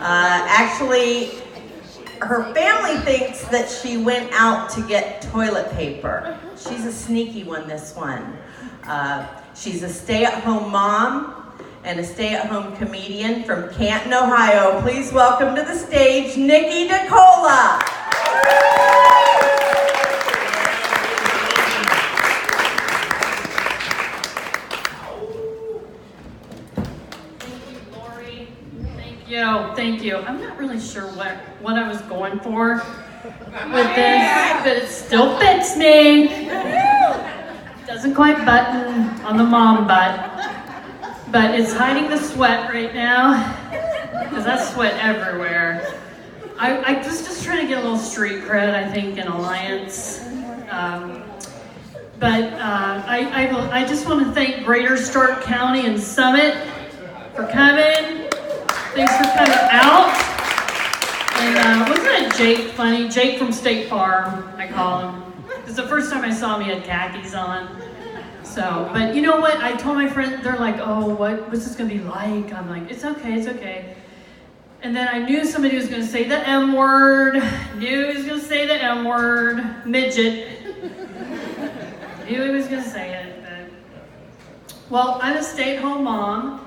Actually, her family thinks that she went out to get toilet paper. She's a sneaky one, this one. She's a stay-at-home mom and a stay-at-home comedian from Canton, Ohio. Please welcome to the stage, Nikki DeCola. Thank you. I'm not really sure what I was going for with this, but it still fits me. Doesn't quite button on the mom butt, but it's hiding the sweat right now, because I sweat everywhere. I was just trying to get a little street cred, I think, in Alliance. I just want to thank Greater Stark County and Summit for coming. Thanks for coming out. And wasn't that Jake funny? Jake from State Farm, I call him. Because the first time I saw him, he had khakis on. So, but you know what? I told my friend, they're like, oh, what's this going to be like? I'm like, it's okay. And then I knew somebody was going to say the M word. Knew he was going to say the M word. Midget. Knew he was going to say it. But... Well, I'm a stay-at-home mom.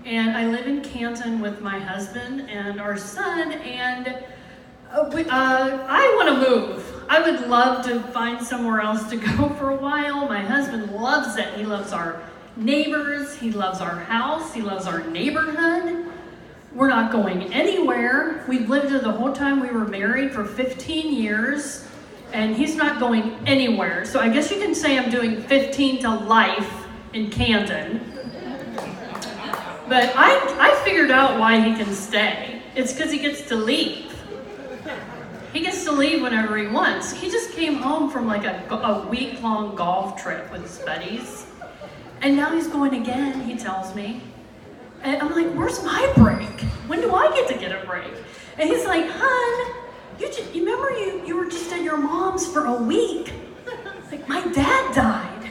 And I live in Canton with my husband and our son, and I want to move. I would love to find somewhere else to go for a while. My husband loves it. He loves our neighbors. He loves our house. He loves our neighborhood. We're not going anywhere. We've lived here the whole time we were married for 15 years, and he's not going anywhere. So I guess you can say I'm doing 15 to life in Canton. But I figured out why he can stay. It's because he gets to leave. He gets to leave whenever he wants. He just came home from like a week-long golf trip with his buddies. And now he's going again, he tells me. And I'm like, where's my break? When do I get to get a break? And he's like, hon, you remember you were just at your mom's for a week? Like, my dad died.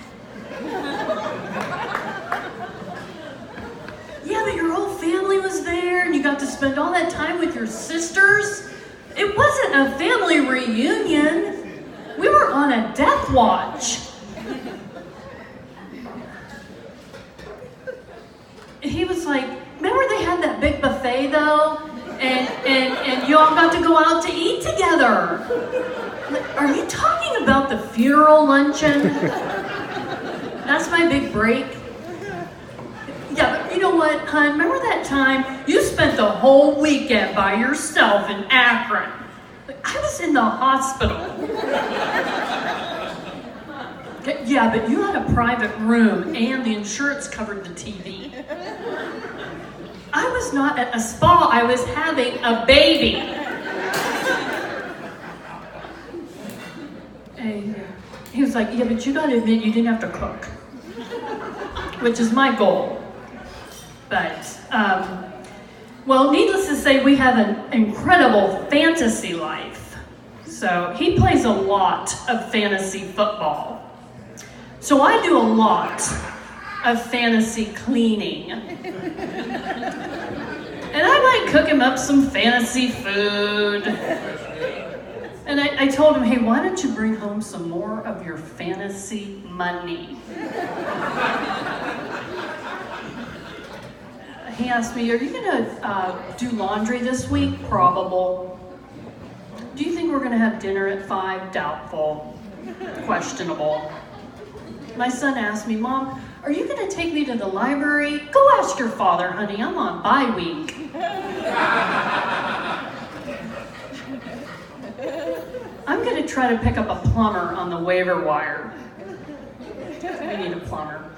Yeah, but your whole family was there and you got to spend all that time with your sisters. It wasn't a family reunion. We were on a death watch. He was like, remember they had that big buffet though? And you all got to go out to eat together. Like, are you talking about the funeral luncheon? That's my big break. Yeah, but you know what, hon? Remember that time you spent the whole weekend by yourself in Akron? Like, I was in the hospital. Yeah, but you had a private room and the insurance covered the TV. I was not at a spa, I was having a baby. And he was like, yeah, but you gotta admit you didn't have to cook. Which is my goal. But, well, needless to say, we have an incredible fantasy life. So he plays a lot of fantasy football. So I do a lot of fantasy cleaning. And I might cook him up some fantasy food. And I told him, hey, why don't you bring home some more of your fantasy money? He asked me, are you gonna do laundry this week? Probable. Do you think we're gonna have dinner at 5? Doubtful. Questionable. My son asked me, Mom, are you gonna take me to the library? Go ask your father, honey, I'm on bye week. I'm gonna try to pick up a plumber on the waiver wire. We need a plumber.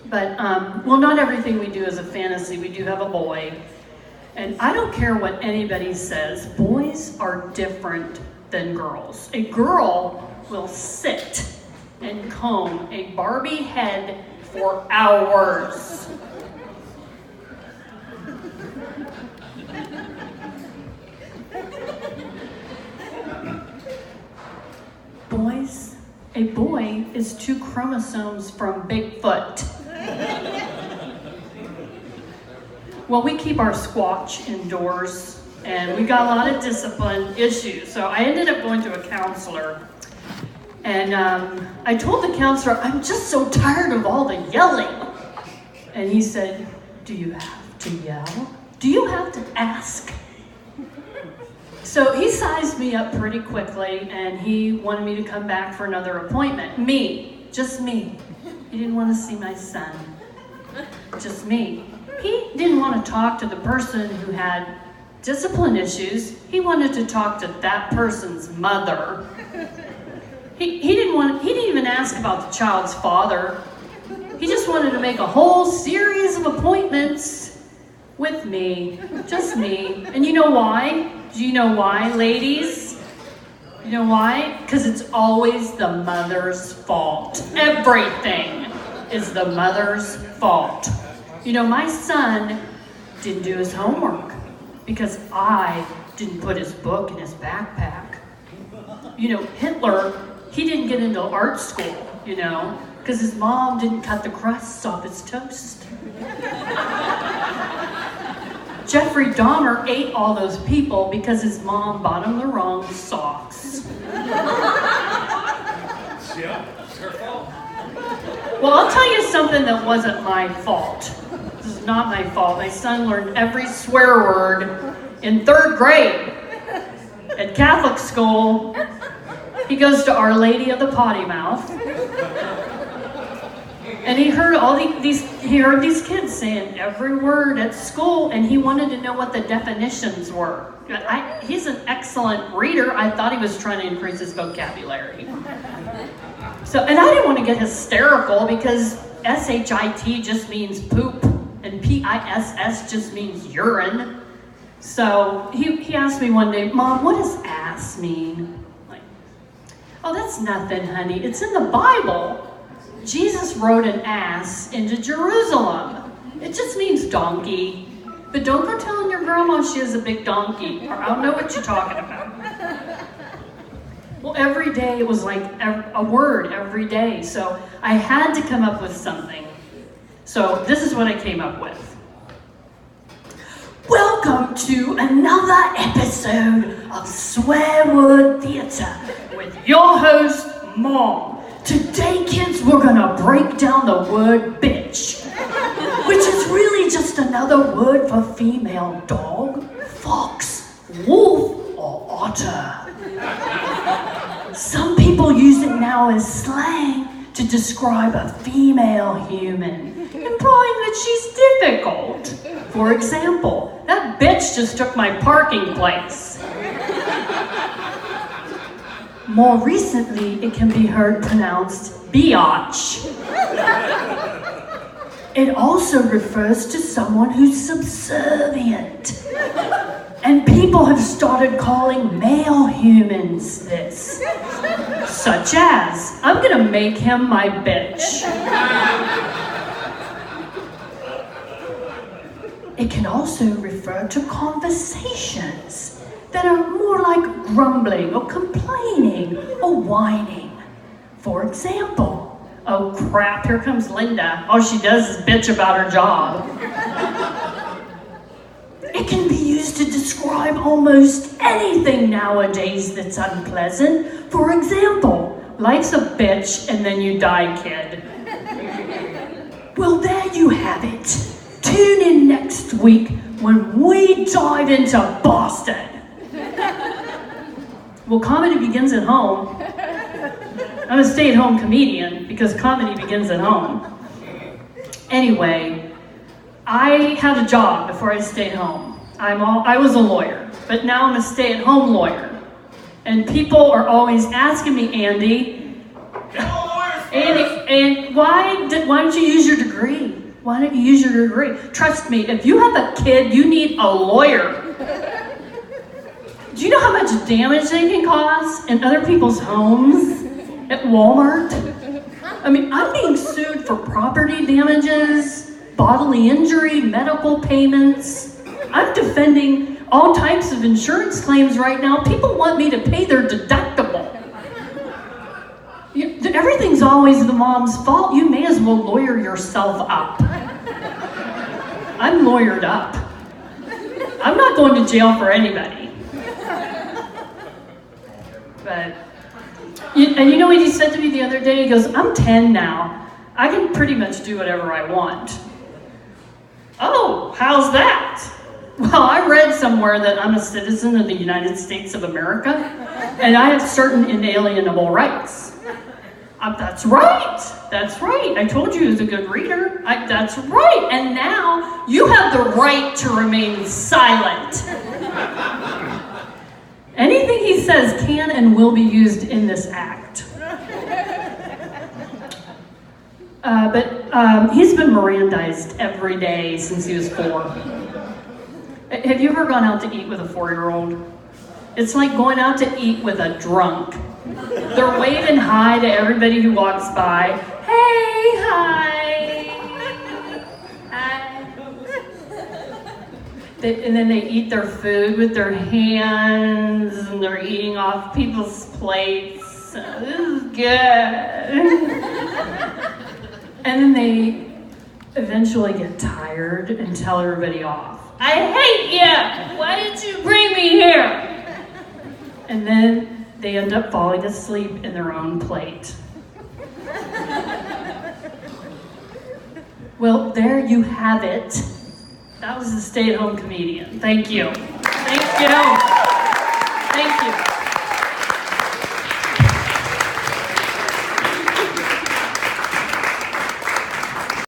But, well, not everything we do is a fantasy. We do have a boy. And I don't care what anybody says. Boys are different than girls. A girl will sit and comb a Barbie head for hours. Boys, a boy is 2 chromosomes from Bigfoot. Well, we keep our Squatch indoors, and we got a lot of discipline issues. So I ended up going to a counselor, and I told the counselor, I'm just so tired of all the yelling. And he said, do you have to yell? Do you have to ask? So he sized me up pretty quickly, and he wanted me to come back for another appointment. Me, just me. He didn't want to see my son, just me. He didn't want to talk to the person who had discipline issues. He wanted to talk to that person's mother. He didn't even ask about the child's father. He just wanted to make a whole series of appointments with me, just me. And you know why? Do you know why, ladies? You know why? Because it's always the mother's fault. Everything is the mother's fault. You know, my son didn't do his homework because I didn't put his book in his backpack. You know, Hitler, he didn't get into art school, you know, because his mom didn't cut the crusts off his toast. Jeffrey Dahmer ate all those people because his mom bought him the wrong socks. Yeah, it's her fault. Well, I'll tell you something that wasn't my fault. This is not my fault. My son learned every swear word in 3rd grade. At Catholic school, he goes to Our Lady of the Potty Mouth. And he heard these kids saying every word at school, and he wanted to know what the definitions were. He's an excellent reader. I thought he was trying to increase his vocabulary. And I didn't want to get hysterical because SHIT just means poop, and PISS just means urine. So he asked me one day, Mom, what does ass mean? Like, oh, that's nothing, honey. It's in the Bible. Jesus rode an ass into Jerusalem. It just means donkey. But don't go telling your grandma she has a big donkey, or I don't know what you're talking about. Well, every day it was like a word every day. So I had to come up with something. So this is what I came up with. Welcome to another episode of Swearword Theatre with your host, Mom. Today, kids, we're gonna break down the word bitch, which is really just another word for female dog, fox, wolf, or otter. Some people use it now as slang to describe a female human, implying that she's difficult. For example, that bitch just took my parking place. More recently, it can be heard pronounced biatch. It also refers to someone who's subservient. And people have started calling male humans this. Such as, I'm gonna make him my bitch. It can also refer to conversations that are more like grumbling or complaining or whining. For example, oh crap, here comes Linda. All she does is bitch about her job. It can be used to describe almost anything nowadays that's unpleasant. For example, life's a bitch and then you die, kid. Well, there you have it. Tune in next week when we dive into Boston. Well, comedy begins at home. I'm a stay-at-home comedian because comedy begins at home. Anyway, I had a job before I stayed home. I was a lawyer, but now I'm a stay-at-home lawyer. And people are always asking me, Andy, and why don't you use your degree? Why don't you use your degree? Trust me, if you have a kid, you need a lawyer. Do you know how much damage they can cause in other people's homes at Walmart? I mean, I'm being sued for property damages, bodily injury, medical payments. I'm defending all types of insurance claims right now. People want me to pay their deductible. Everything's always the mom's fault. You may as well lawyer yourself up. I'm lawyered up. I'm not going to jail for anybody. But, and you know what he said to me the other day? He goes, I'm 10 now. I can pretty much do whatever I want. Oh, how's that? Well, I read somewhere that I'm a citizen of the United States of America, and I have certain inalienable rights. That's right. That's right. I told you he was a good reader. That's right. And now you have the right to remain silent. Anything he says can and will be used in this act. But he's been Mirandized every day since he was 4. Have you ever gone out to eat with a 4-year-old? It's like going out to eat with a drunk. They're waving hi to everybody who walks by. Hey, hi. Hi. And then they eat their food with their hands, and they're eating off people's plates. This is good. And then they eventually get tired and tell everybody off. I hate you! Why did you bring me here? And then they end up falling asleep in their own plate. Well, there you have it. That was the stay-at-home comedian. Thank you. Thank you. Thank you.